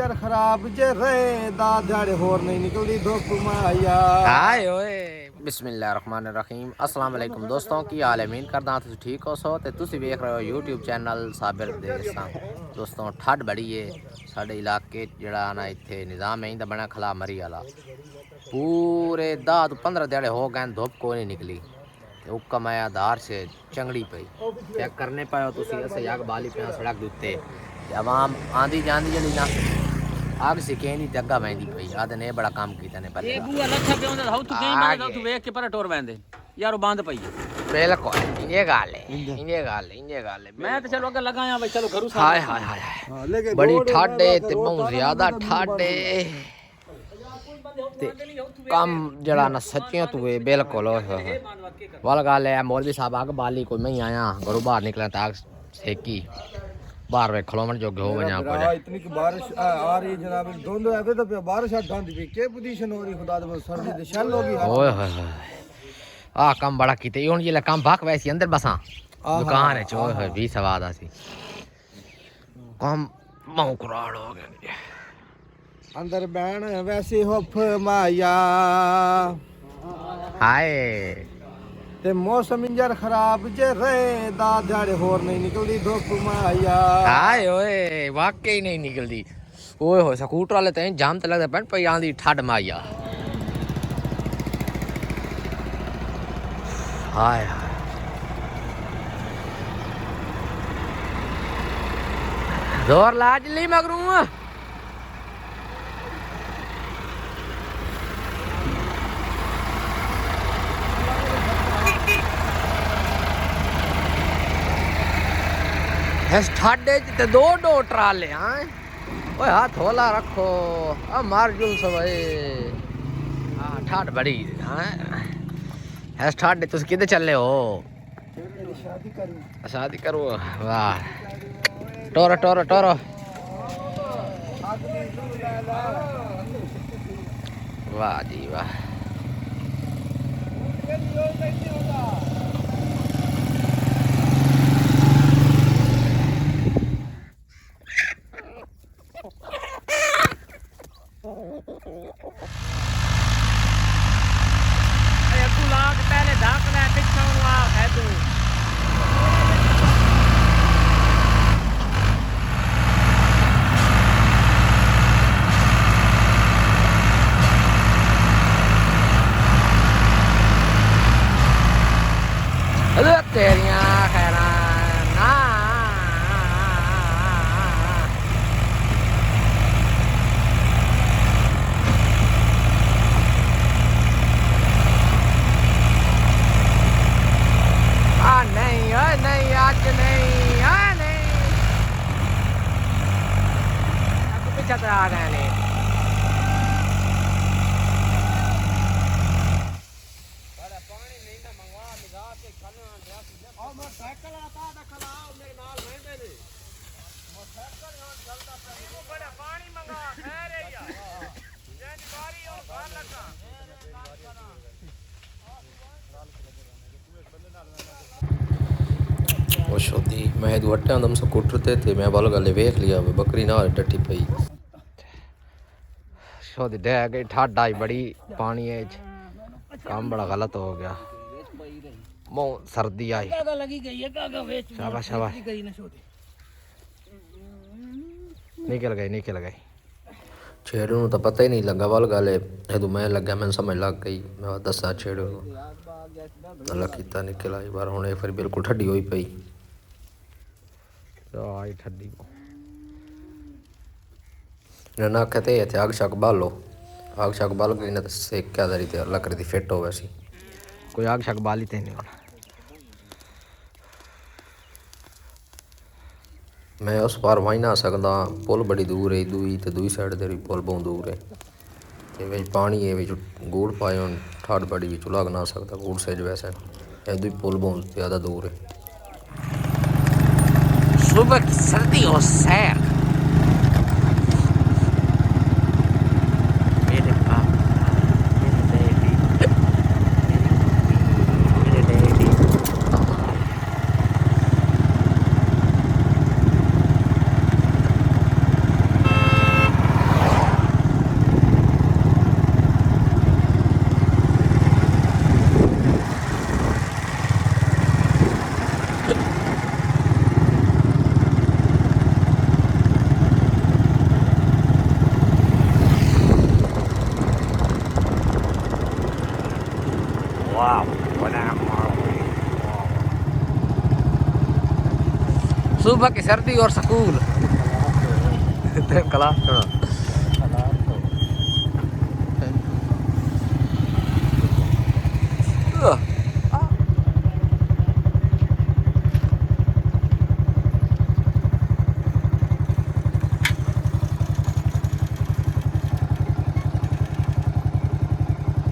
समझर खराब जे रहे दा दिहाड़े होर नहीं निकलदी धुप माया हाय ओए बिस्मिल्लाहिर्रहमानिर्रहीम अस्सलाम वालेकुम दोस्तों की हाल है उम्मीद करदा तुसीं ठीक हो ते तुसीं वेख रहे हो YouTube चैनल साबिर देसां दोस्तों ठंड बड़ी है साडे इलाके जेड़ा ना इत्थे निज़ाम है इंदा बना खला मरी वाला पूरे 10 तो 15 दिहाड़े हो गए धुप कोई नहीं निकली हुक्म है आधार से चंगड़ी पई चेक करने पाओ तुसीं अस आग बाली पे सड़क दे उत्ते आवाम आंदी जांदी जड़ी ना आग सिकेंदी ते अग्गा वैंदी पई आदे ने बड़ा काम कीता ने पर ये बूआ लथा पे onda हाउ तू कहीं बंदा तू वेख के पर टोर वैंदे यार बंद पई बिल्कुल ये गल है मैं तो चलो अगर लगाया भाई चलो घरू हाय हाय हाय बड़ी ठाडे ते बहुत ज्यादा ठाडे ते काम जड़ा ना सच्चियां तू बिल्कुल वाल गल है मौलवी साहब आग बाली कोई मैं आया घरों बाहर निकला ताक सेकी बाहर वे खलोमन जोगे हो वना को इतनी की बारिश आ रही जनाब धुंध है तो बारिश ढांदी पे के पोजीशन हो रही खुदा दे सर्दी दे शल होगी ओए होए आ काम बड़ा कीते हुन ये काम भाग वैसी अंदर बसा दुकान है चोए होए 20 सवाद आसी काम मऊ कुराड़ हो गए अंदर बैण वैसे हुफ माया हाय ते मौसम इंजर खराब जे रहे दा दिहाड़े होर नहीं निकलदी धुप माया हाय ओए वाकई नहीं निकलदी ओए होए स्कूटर वाले ते जाम ते लगदा पैन पई आंदी ठड माया हाय जोर लाज ली मगरू इस ठाडे ते दो ट्राले हाँ ओए हाथ होला रखो अब मार जुल सब हाँ ठाड बड़ी हाँ इस ठाडे तुस किधर चले हो शादी करो वाह टोरो टोरो टोरो वाह जी वाह पहले धाक ले पिछा हुआ है तू तेरिया खैरा ना नहीं आज नहीं नहीं तो पीछे तो आ गए नहीं पानी नहीं ना मंगवा लगा के खाना और मोटरसाइकिल आता था खलाओ मेरे नाल रहंदे ने मोटरसाइकिल यहां चलता था वो बड़ा पानी मंगा खैर है यार जेन बारी और बाहर लगा वो शोदी मैं दुट्टे दम स्कूटर ते मैं बल गले वेख लिया बकरी ना डटी पई शोदी डे गई ठाडा ही बड़ी पानी है काम बड़ा गलत हो गया बहुत सर्दी आई शाबाश शाबाश निकल गई छेड़ू तो पता ही नहीं लगा वाल गले है मैं लगा मैं समझ लग गई मैं दसा छेड़ू अल्लाह कीता निकल आई बार हुणे फिर बिल्कुल ठंडी होई पई आई ठंडी ना कहते थे आग शक बालो आग शक बाल गई ना सेक क्या दरी ते लकड़ी दी फिट हो वैसी कोई आग शक बाली ते नहीं होना मैं उस पार वहीं ना सकदा पुल बड़ी दूर है दूई साइड ते पुल बहुत दूर है ते वे पानी है विच गूड़ पाए हुन ठाड़ बड़ी विच लग ना सकदा गूड़ सेज वैसे ए दूई पुल बहुत ज़्यादा दूर है सुबह की सर्दी और सैर सुबह की सर्दी और स्कूल कला सुनो